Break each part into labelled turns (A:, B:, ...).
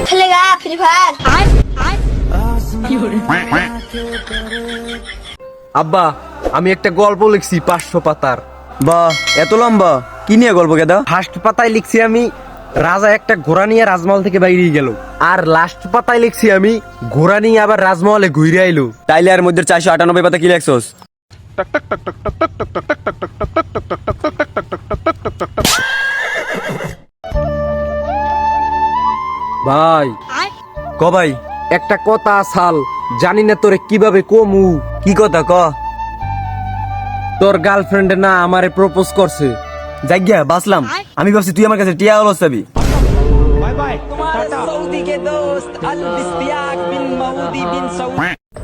A: খেলেগা free fire.
B: আব্বা আমি একটা গল্প লিখছি 500 পাতার।
C: বাহ, এত লম্বা! কি নিয়ে গল্প গেদা?
B: ফার্স্ট পাতায় লিখছি আমি রাজা একটা ঘোড়া নিয়ে রাজমহল থেকে বাইরে গেল, আর লাস্ট পাতায় লিখছি আমি ঘোড়া নিয়ে আবার রাজমহলে ঘুরে আইলো।
C: তাইলে আর মধ্যে 498 পাতা কি লেখছস?
B: ভাই
C: ক ভাই,
B: একটা কথা আসাল, জানি না তোরে কিভাবে কমু।
C: কি কথা ক?
B: তোর গার্লফ্রেন্ড না আমারে প্রপোজ করছে।
C: জায়গা বাসলাম, আমি ভাবছি তুই আমার কাছে টিয়া হলো চাবি।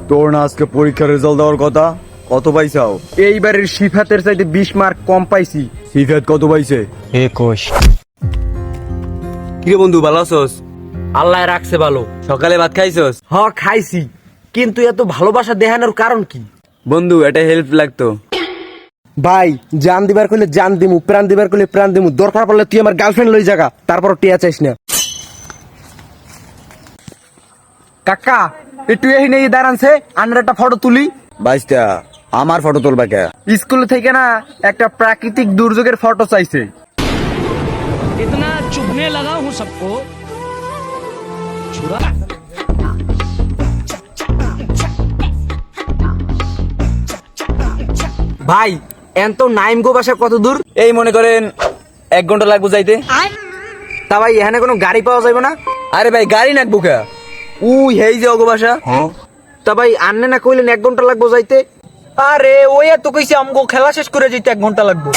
C: তোর না আজকে পরীক্ষার রেজাল্ট দেওয়ার কথা, কত পাইছাও?
B: এইবারের সিফাতের চাইতে 20 মার্ক কম পাইছি।
C: সিফাত কত পাইছে? 21। কিরে বন্ধু, ভালো আছস?
B: আল্লাহ রাখছে ভালো।
C: সকালে ভাত খাইছস?
B: হ খাইছি, কিন্তু এত ভালোবাসা দেখানোর কারণ কি?
C: বন্ধু এটা হেল্প লাগতো।
B: ভাই জান দিবার কইলে জান দিমু, প্রাণ দিবার কইলে প্রাণ দিমু, দরকার পড়লে তুই আমার গার্লফ্রেন্ড লই জাগা, তারপর টিয়া চাইস না। কাকা একটু এই নেই দাঁড়ানছে, আন্নার একটা ফটো তুলি।
C: বাইস্তা আমার ফটো তুলবা কে?
B: স্কুল থেকে না একটা প্রাকৃতিক দুর্যোগের ফটো চাইছে।
D: इतना चुभने लगा हूँ सबको छुरा।
B: ভাই এন তো নাইম গো বাসা কত দূর?
C: এই মনে করেন 1 ঘন্টা লাগবো যাইতে।
B: তা ভাই এখানে কোনো গাড়ি পাওয়া যাবে না?
C: আরে ভাই গাড়ি নাকবো কে? উই হেই যে অগো বাসা।
B: তা ভাই আন্নে না কইলেন 1 ঘন্টা লাগবো যাইতে? আরে ওই তো কইছে আমগো খেলা শেষ করে যেতে 1 ঘন্টা লাগবো।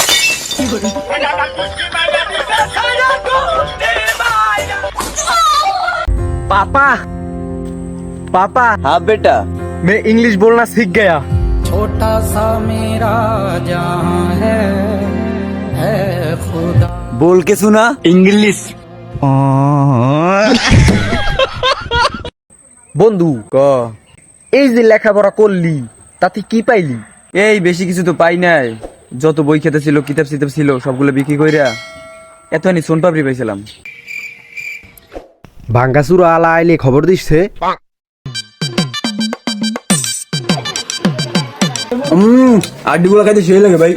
B: पापा पापा
C: हाँ बेटा,
B: मैं इंग्लिश बोलना सीख गया।
D: छोटा सा मेरा जहां है खुदा।
C: बोल के सुना इंग्लिश।
B: বন্ধু
C: ক
B: এই যে লেখাপড়া করলি তাতে কি পাইলি?
C: এই বেশি কিছু তো পাই নাই, যত বই খেতে ছিল কিতাব সিতাব ছিল সবগুলো বিক্রি কইরা এতখানি সোন পাপড়ি পাইছিলাম।
B: ভাঙ্গাচুরা আলা আইলে খবর দিচ্ছে।
C: আড্ডিগুলো খাইতে সেই লাগে ভাই।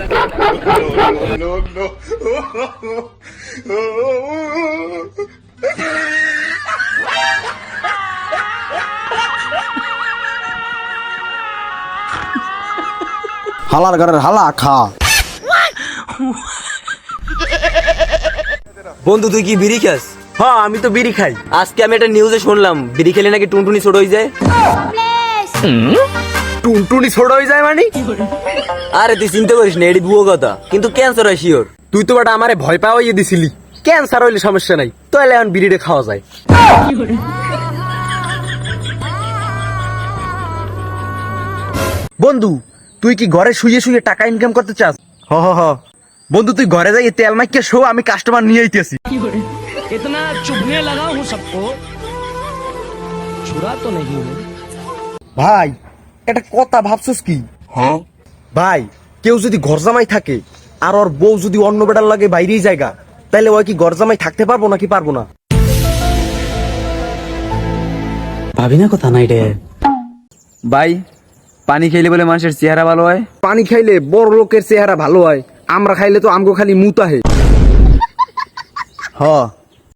E: হালার ঘরের হালা খা।
C: বন্ধু তুই কি বিড়ি খাস?
B: হ্যাঁ আমি তো বিড়ি খাই।
C: আজকে আমি একটা নিউজে শুনলাম বিড়ি খেলে নাকি টুনটুনি ছোট হয়ে যায়।
B: টুনটুনি ছোট হয়ে যায় মানে?
C: আরে তুই চিন্তা করিস না, এটি ভুয়ো কথা, কিন্তু ক্যান্সার হয় শিওর।
B: তুই তো বাটা আমারে ভয় পাওয়াইয়ে দিছিলি, ক্যান্সার হইলে সমস্যা নাই, তাহলে এখন বিড়িটা খাওয়া যায়। বন্ধু তুই কি ঘরে শুয়ে শুয়ে টাকা ইনকাম করতে চাস?
C: হ হ হ।
B: বন্ধু তুই ঘরে যাই তেল মাইকে শো, আমি কাস্টমার নিয়ে আইতেছি।
D: इतना चुभने लगा हूँ सबको छुरा तो नहीं हूँ।
B: ভাই এটা কথা ভাবছস কি?
C: হ্যাঁ
B: ভাই কেউ যদি ঘর জামাই থাকে আর ওর বউ যদি অন্য বেটার লাগে বাইরেই জায়গা, তাহলে ওই কি ঘর জামাই থাকতে পারবো নাকি পারবো না?
C: ভাবি না কথা নাই রে ভাই। পানি খেলে বলে মানুষের চেহারা ভালো হয়?
B: পানি খাইলে বড় লোকের চেহারা ভালো হয়, আমরা খাইলে তো আমগো খালি মুতা হে।
C: হ